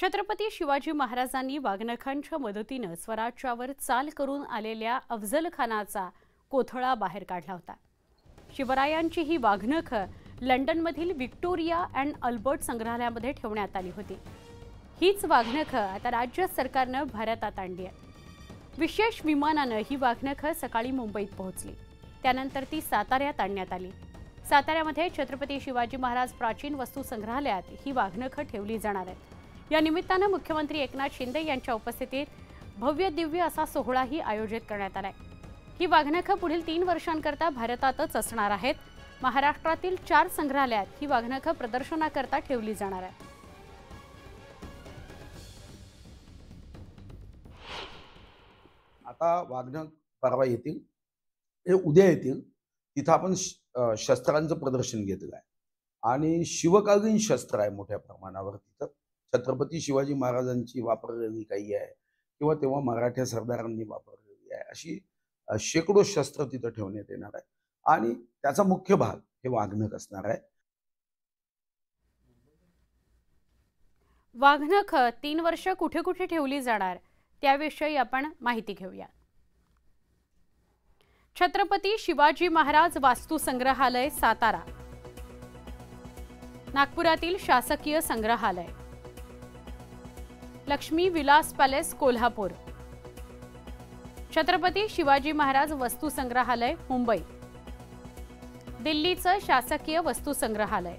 छत्रपती शिवाजी महाराजांनी वाघनखांच्या मदतीने स्वराज्यावर चाल करून आलेल्या अफजल खानाचा कोथळा बाहेर काढला होता। शिवरायांची ही वाघनख लंडनमधील व्हिक्टोरिया अँड अल्बर्ट संग्रहालयामध्ये ठेवण्यात आली होती। हीच वाघनख आता राज्य सरकारने भारतात आणली आहे। विशेष विमानाने ही वाघनख सकाळी मुंबईत पोहोचली, त्यानंतर ती साताऱ्यात आणण्यात आली। साताऱ्यामध्ये छत्रपती शिवाजी महाराज प्राचीन वस्तू संग्रहालयात ही वाघनख ठेवली जाणार आहे। या निमित्ताने मुख्यमंत्री एकनाथ शिंदे यांच्या उपस्थितीत भव्य दिव्य असा सोहळाही आयोजित करण्यात आलाय। ही वाघनख पुढील 3 वर्षांकरता भारतातच असणार आहेत। महाराष्ट्रातील 4 संग्रहालयात ही वाघनख प्रदर्शनाकरता ठेवली जाणार आहे। आता वाघनख परवा येतील, हे उद्या येतील। तिथं आपण शस्त्रांचं प्रदर्शन घेतलं आहे आणि शिवकालीन शस्त्र आहे मोठ्या प्रमाणावर। तिथं छत्रपती शिवाजी महाराजांची वापरलेली काही आहे किंवा तेव्हा मराठा सरदारांनी वापरलेली आहे, अशी शेकडो शस्त्र तिथं ठेवण्यात येणार आहे आणि त्याचा मुख्य भाग हे वाघनख असणार आहे। वाघनख 3 वर्ष कुठे कुठे ठेवली जाणार त्याविषयी आपण माहिती घेऊया। छत्रपती शिवाजी महाराज वास्तू संग्रहालय सातारा, नागपुरातील शासकीय संग्रहालय, लक्ष्मी विलास पॅलेस कोल्हापूर, छत्रपती शिवाजी महाराज वस्तू संग्रहालय मुंबई, दिल्लीचं शासकीय वस्तू संग्रहालय,